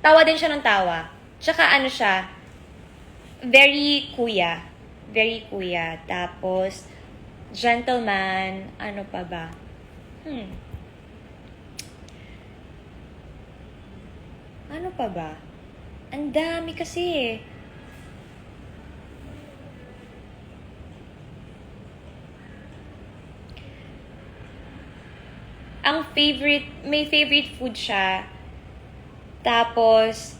tawa din siya ng tawa. Tsaka ano siya, very kuya. Very kuya. Tapos, gentleman. Ano pa ba? Ano pa ba? Ang dami kasi eh. May favorite food siya. Tapos,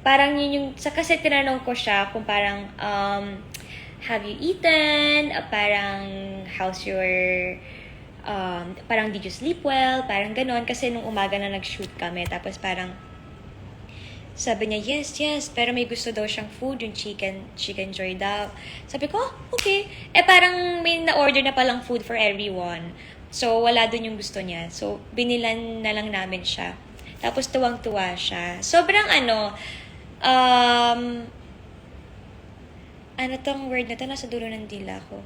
parang yun yung, kasi tinanong ko siya kung parang, have you eaten? Parang, how's your, parang did you sleep well? Parang ganon. Kasi nung umaga na nag-shoot kami. Tapos parang, sabi niya, yes, pero may gusto daw siyang food, yung chicken joy daw. Sabi ko, okay. Parang may na-order na palang food for everyone. So, wala dun yung gusto niya. So, binilan na lang namin siya. Tapos, tuwang-tuwa siya. Sobrang ano tong word na to? Nasa dulo ng dila ko.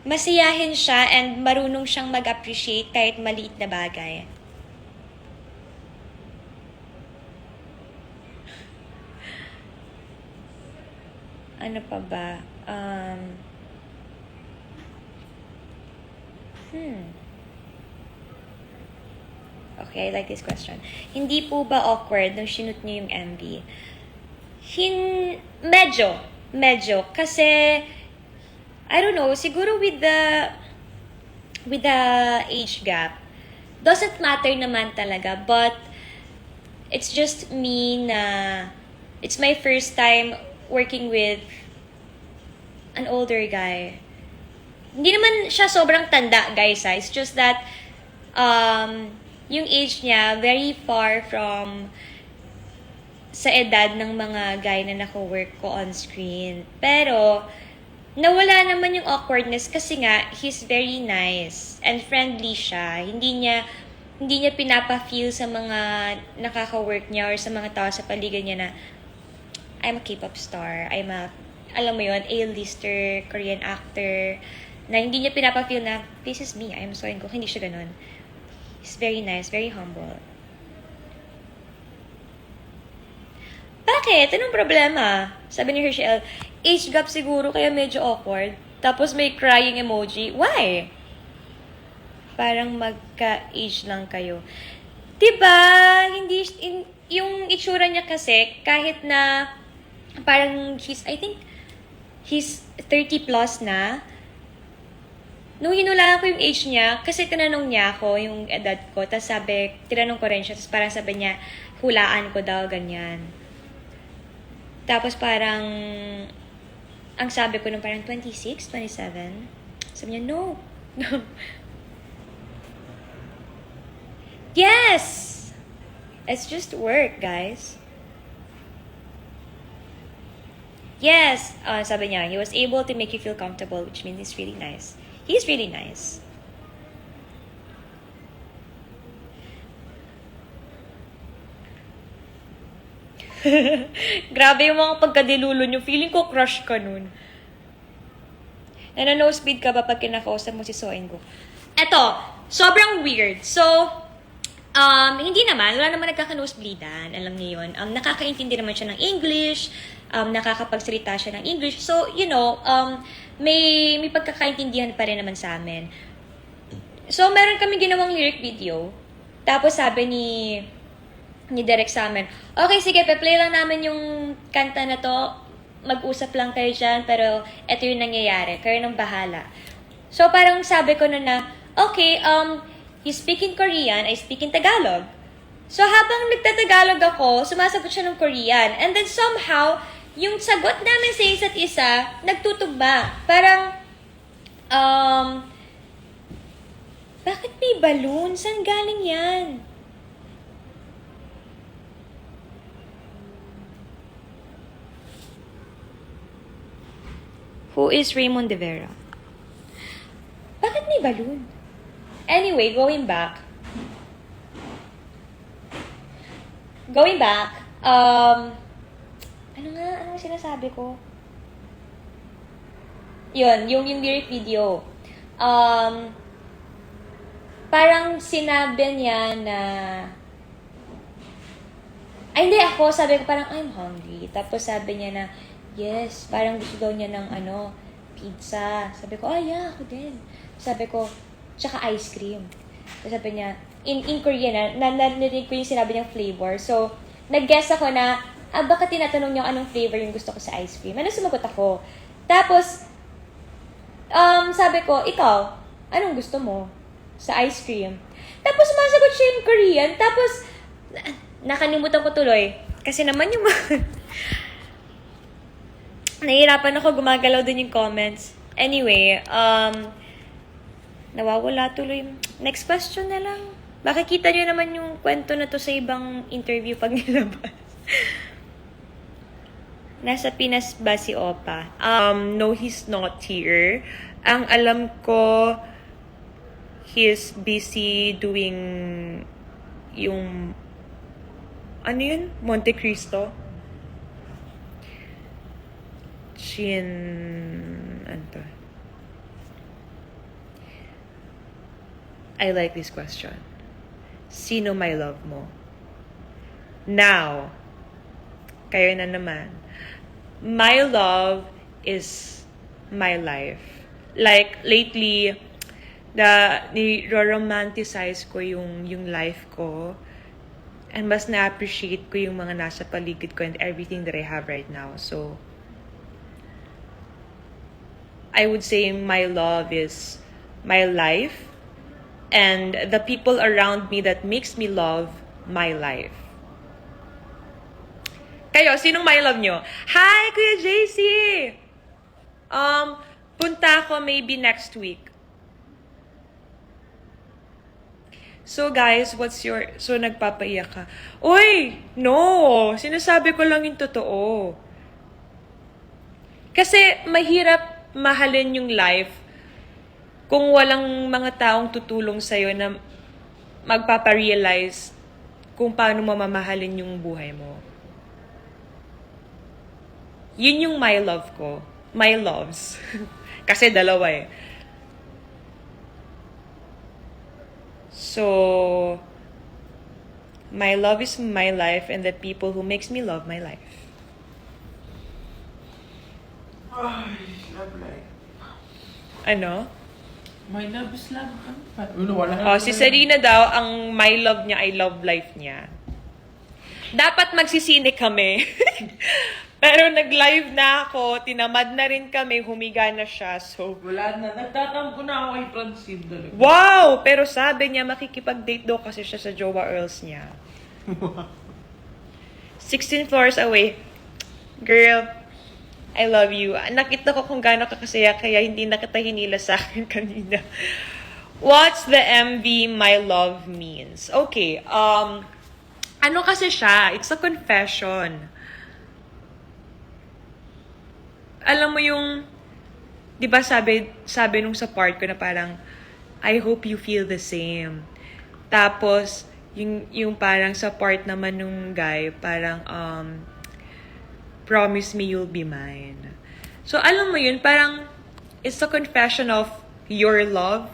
Masiyahin siya and marunong siyang mag-appreciate kahit maliit na bagay. Ano pa ba? Okay, I like this question. Hindi po ba awkward nung shoot niyo yung MV? Medyo. Kasi, I don't know, siguro with the age gap, doesn't matter naman talaga, but it's just me na it's my first time working with an older guy. Hindi naman siya sobrang tanda, guys. It's just that yung age niya very far from sa edad ng mga guy na nako-work ko on screen. Pero nawala naman yung awkwardness kasi nga he's very nice and friendly siya. Hindi niya pinapa-feel sa mga nakaka-work niya or sa mga tao sa paligid niya na I'm a K-pop star. Alam mo yun, A-lister, Korean actor, na hindi niya pinapa-feel na, this is me, I'm so Jungkook. Hindi siya ganun. He's very nice, very humble. Bakit? Anong problema? Sabi ni Hershel, age gap siguro, kaya medyo awkward. Tapos may crying emoji. Why? Parang magka-age lang kayo. Diba? Yung itsura niya kasi, kahit na parang I think he's 30 plus na. Nung hinulaan ko yung age niya, kasi tinanong niya ako yung edad ko, tapos tinanong ko rin siya, tapos parang sabi niya, hulaan ko daw, ganyan. Tapos parang, ang sabi ko nung parang 26, 27, sabi niya, no. Yes! It's just work, guys. Yes, sabi niya, he was able to make you feel comfortable, which means he's really nice. He's really nice. Grabe yung mga pagkadilulo niyo. Feeling ko crush ka nun. Nano-nosebleed ka ba pag kinakausap mo si So Jungkook? Eto, sobrang weird. So, hindi naman. Wala naman nagkaka-nosebleedan. Alam niyo yun. Nakakaintindi naman siya ng English. Nakakapagsalita siya ng English. So, may pagkakaintindihan pa rin naman sa amin. So, meron kami ginawang lyric video. Tapos sabi ni Derek sa amin, okay, sige, pe-play lang namin yung kanta na to. Mag-usap lang kayo dyan, pero ito yung nangyayari. Kayo nang bahala. So, parang sabi ko na, okay, you speak in Korean, I speak in Tagalog. So, habang nagtatagalog ako, sumasagot siya ng Korean. And then somehow, yung sagot namin sa isa't isa, nagtutugma. Parang, bakit may balloon? Saan galing yan? Who is Raymond De Vera? Bakit may balloon? Anyway, going back, ano sinasabi ko? Yun, yung lyric video. Parang sinabi niya na Ay, hindi ako. Sabi ko parang, I'm hungry. Tapos sabi niya na, yes, parang gusto daw niya ng pizza. Sabi ko, yeah, ako din. Sabi ko, tsaka ice cream. Tapos sabi niya, in Korean, narinig ko yung sinabi niyang flavor. So, nag-guess ako na, baka tinatanong niya anong flavor yung gusto ko sa ice cream. Ano, sumagot ako. Tapos, sabi ko, ikaw, anong gusto mo sa ice cream? Tapos, sumasagot siya yung Korean. Tapos, nakalimutan ko tuloy. Kasi naman yung nahihirapan ako gumagalaw din yung comments. Anyway, nawawala tuloy. Next question na lang. Makikita nyo naman yung kwento na to sa ibang interview pag nilabas. Nasa Pinas ba si Opa? No, he's not here. Ang alam ko, he's busy doing yung ano yun? Monte Cristo? Ano? I like this question. Sino may love mo? Now, kayo na naman. My love is my life. Like, lately, ni-romanticize ko yung life ko. And mas na-appreciate ko yung mga nasa paligid ko and everything that I have right now. So, I would say my love is my life and the people around me that makes me love my life. Kayo, sinong my love nyo? Hi, Kuya JC! Punta ako maybe next week. So guys, so nagpapaiyak ka. Uy, no! Sinasabi ko lang yung totoo. Kasi mahirap mahalin yung life kung walang mga taong tutulong sa'yo na magpaparealize kung paano mamamahalin yung buhay mo. Yun yung my love ko. My loves. Kasi dalawa eh. So, my love is my life and the people who makes me love my life. Ay, love life. Ano? My love is love. Wala Si Serena daw, ang my love niya ay love life niya. Dapat magsisine kami. Pero nag-live na ako, tinamad na rin kami, humiga na siya. So, wala na. Nagtatampo na ako kay Francine talaga. wow! Pero sabi niya, makikipag-date daw kasi siya sa Jowa Earls niya. 16 floors away. Girl, I love you. Nakita ko kung gaano ka kasaya, kaya hindi na kita hinila sa akin kanina. What's the MV My Love means? Okay, ano kasi siya? It's a confession. Alam mo yung, di ba sabi nung sa part ko na parang, I hope you feel the same. Tapos, yung parang sa part naman nung guy, parang, promise me you'll be mine. So, alam mo yun, parang, it's a confession of your love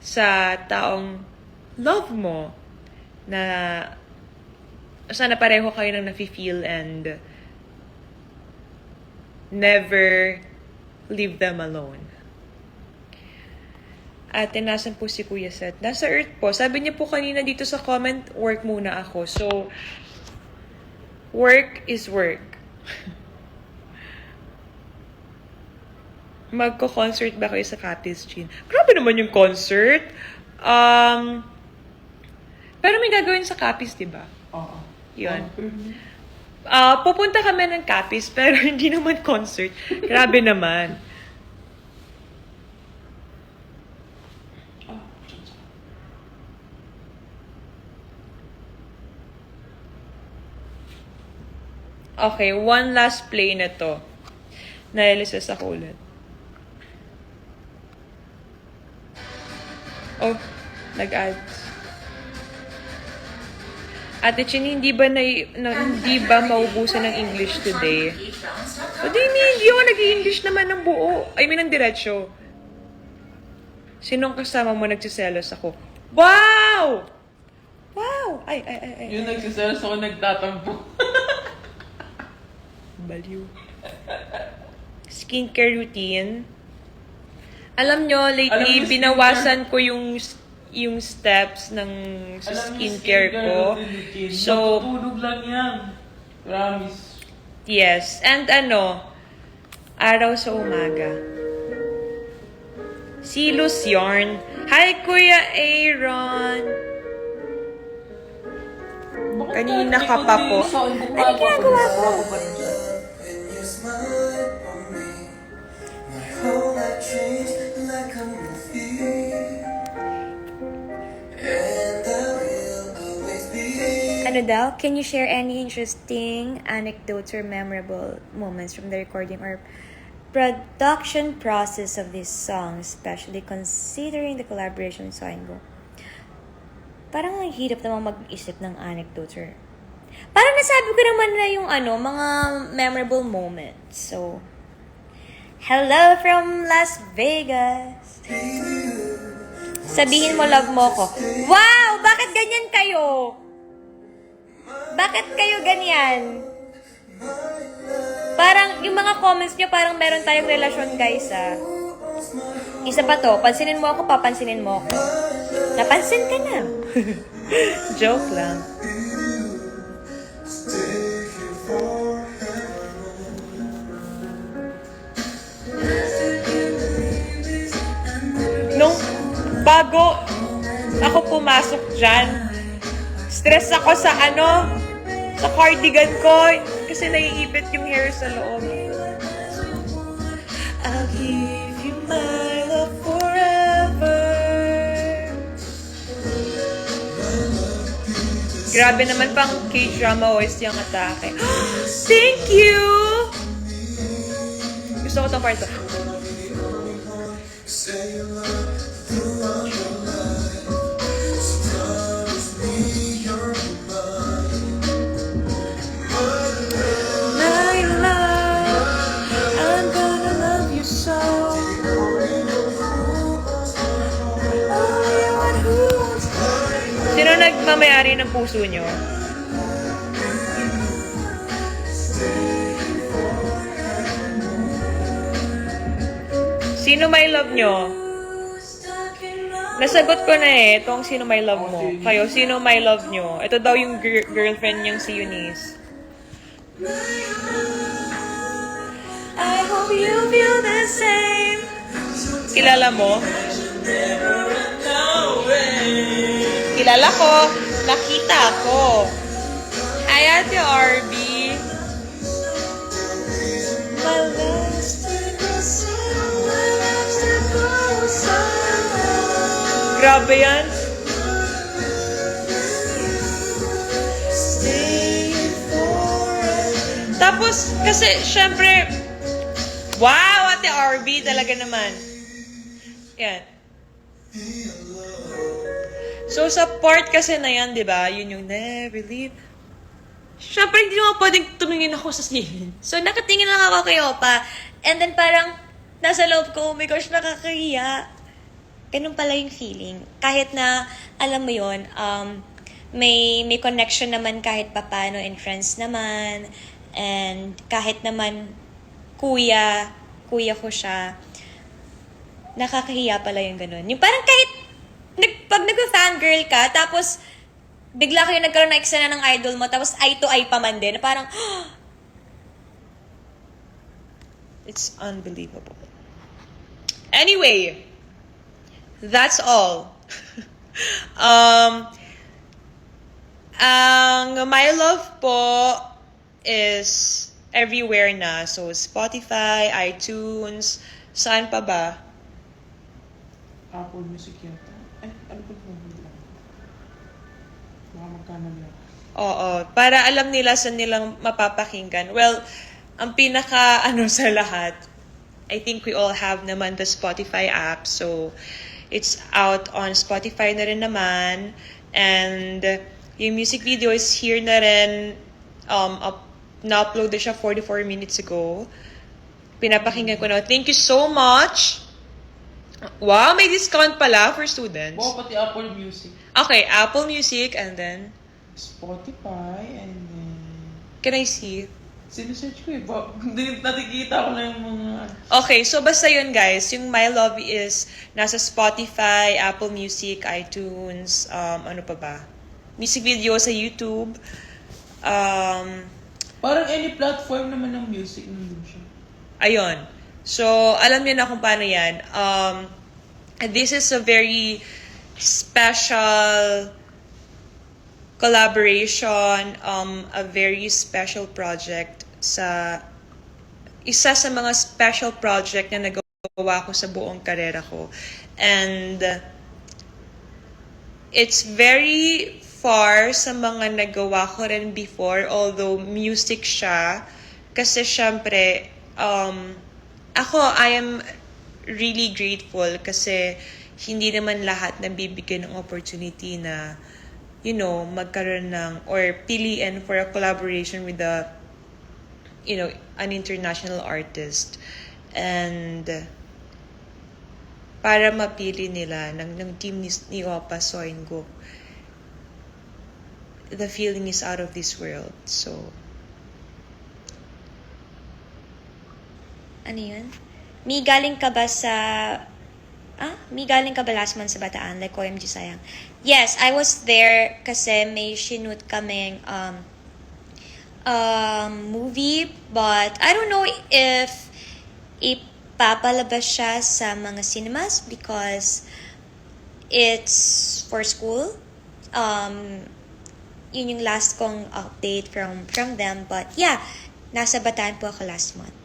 sa taong love mo. Na, sana pareho kayo nang nafe-feel and never leave them alone. Ate, nasan po si Kuya Seth? Nasa Earth po. Sabi niya po kanina dito sa comment, work muna ako. So, work is work. Magko-concert ba kayo sa Capiz Chin? Grabe naman yung concert. Pero may gagawin sa Capiz, diba? Oo. Yun. Pupunta kami ng Capiz, pero hindi naman concert. Grabe naman. Okay, one last play na to. Nailisis ako ulit. Oh, nag-ads. Ate Chin, hindi ba maubusan ng English today? O hindi ako nag-i-English naman ng buo. I mean, ng diretsyo. Sinong kasama mo nagsiselos ako? Wow! Wow! Wow! Ay. Yung nagsiselos ako nagtatampo. Baliw. Skincare routine. Alam nyo, lately, Alam mo, binawasan ko yung steps ng sa skincare ko. So, natutulog lang yan. Promise. yes. And araw sa umaga. Silos Yarn. Hi, Kuya Aaron! Kanina ka pa po. Ano ginagawa ko? When you smile on me, my whole life changed like a movie. And I will always be. Ano daw? Can you share any interesting anecdotes or memorable moments from the recording or production process of this song, especially considering the collaboration with Soingo? Parang ang hirap namang mag-isip ng anecdotes or... Parang nasabi ko naman na yung mga memorable moments. So, hello from Las Vegas. Sabihin mo love mo ko. Wow! Bakit ganyan kayo? Bakit kayo ganyan? Parang yung mga comments nyo, parang meron tayong relasyon, guys, ah. Isa pa to, pansinin mo ako, papansinin mo ako. Napansin ka na. Joke lang. Nung bago ako pumasok dyan, stress ako sa sa cardigan ko kasi naiipit yung hair sa loob. I'll give you my love forever. Grabe naman pang K-drama OST yung atake. Thank you! Gusto ko tong part to. My love, I'm gonna love you so. Sino nagmamayari ng puso nyo? Sino may love nyo? Nasagot ko na itong sino may love mo. Kayo, sino may love nyo? Ito daw yung girlfriend niyang si Eunice. I hope you feel the same. Kilala mo? Kilala ko. Nakita ko. Hi, Ate Arby. My last grabe yan. Tapos, kasi, syempre, wow, Ate Arby, talaga naman. Yan. So, sa part kasi na yan, di ba, yun yung never leave. Syempre, hindi naman pwedeng tumingin ako sa ceiling. So, nakatingin lang ako kay Opa. And then, parang, nasa loob ko, oh my gosh, nakakahiya. Ganun pala yung feeling. Kahit na, alam mo yun, may connection naman kahit papano and friends naman. And kahit naman kuya ko siya, nakakahiya pala yung ganun. Yung parang kahit pag nag-fangirl ka, tapos bigla kayo nagkaroon ng eksena ng idol mo, tapos eye to eye pa man din, parang, it's unbelievable. Anyway, that's all. Ang My Love po is everywhere na. So, Spotify, iTunes, saan pa ba? Apple Music yata. Ano ba ito? Baka magkano lang. Oo, para alam nila saan nilang mapapakinggan. Well, ang pinaka sa lahat, I think we all have naman the Spotify app. So, it's out on Spotify na rin naman. And yung music video is here na rin. Na-upload na siya 44 minutes ago. Pinapakinggan ko na. Thank you so much. Wow, may discount pala for students. Wow, pati Apple Music. Okay, Apple Music and then Spotify, and then... Can I see? Sinesearch ko eh. Hindi nakikita ko na yung mga... Okay, so basta yun guys, yung My Love is nasa Spotify, Apple Music, iTunes, ano pa ba? Music video sa YouTube. Parang any platform naman ng music nandun siya. Ayun. So, alam niyo na kung paano yan. This is a very special collaboration, a very special project isa sa mga special project na nagawa ko sa buong karera ko. And it's very far sa mga nagawa ko rin before, although music siya. Kasi syempre, I am really grateful kasi hindi naman lahat nabibigyan ng opportunity na, magkaroon ng, or piliin for a collaboration with an international artist. And para mapili nila ng team ni Opa Soingo, the feeling is out of this world. So, ano yun? May galing ka ba last month sa Bataan? Like, OMG, sayang. Yes, I was there kasi may shoot kaming movie, but I don't know if ipapalabas siya sa mga cinemas because it's for school. Yun yung last kong update from them. But yeah, nasa Bataan po ako last month.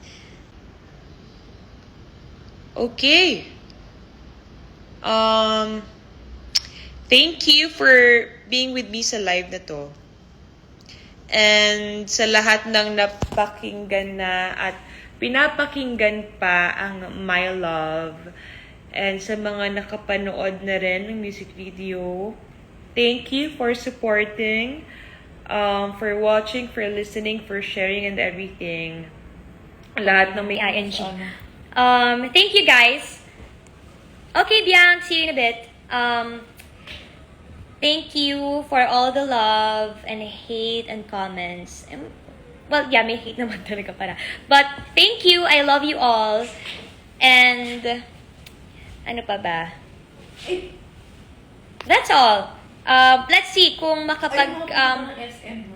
Okay. Thank you for being with me sa live na to. And sa lahat ng napakinggan na at pinapakinggan pa ang My Love. And sa mga nakapanood na rin ng music video, thank you for supporting, for watching, for listening, for sharing, and everything. Lahat ng may ING. Thank you guys. Okay, Biang, see you in a bit. Thank you for all the love and hate and comments. Well, yeah, may hate naman talaga para. But thank you. I love you all. And ano pa ba? That's all. Let's see kung makapag SM.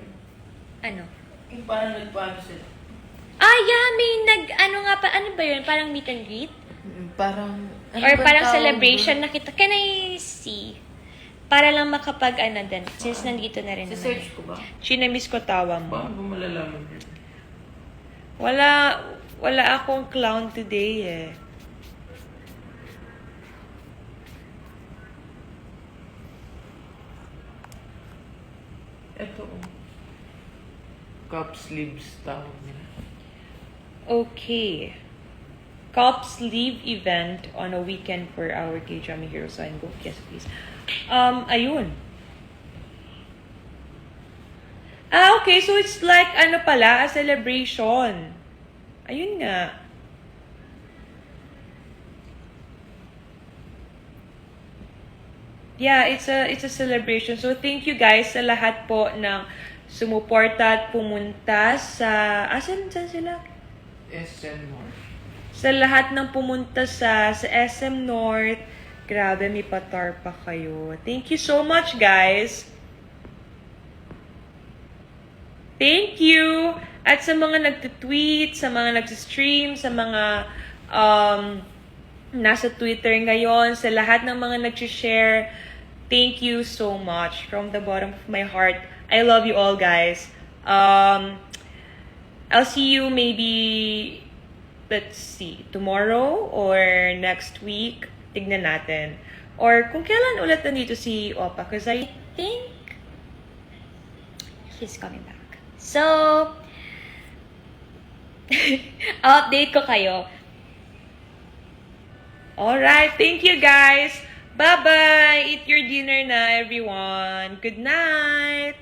ano? Yung parang nagpaano sila. Yeah, may ano ba yun? Parang meet and greet? Parang... Or parang celebration na kita. Can I see? Para lang makapag din. Since nandito na rin naman. Search ko ba? Chinamiss ko tawa mo. Paano ba malalaman yun? Wala akong clown today eh. Ito cup sleeves tawag nila. Okay. Cup sleeve event on a weekend for our K-Drama Hero Sign Go. Yes, please. Ayun. Okay. So it's like, a celebration. Ayun nga. Yeah, it's a celebration. So thank you guys sa lahat po ng sumuporta at pumunta sa... Saan sila? SM North. Sa lahat ng pumunta sa SM North, grabe, may patar pa kayo. Thank you so much, guys. Thank you. At sa mga nagtitweet, sa mga nagtistream, sa mga nasa Twitter ngayon, sa lahat ng mga nag-share, thank you so much. From the bottom of my heart, I love you all, guys. I'll see you maybe... Let's see, tomorrow or next week, tignan natin. Or kung kailan ulit nandito si Opa, because I think he's coming back. So, update ko kayo. Alright, thank you guys. Bye-bye. Eat your dinner na, everyone. Good night.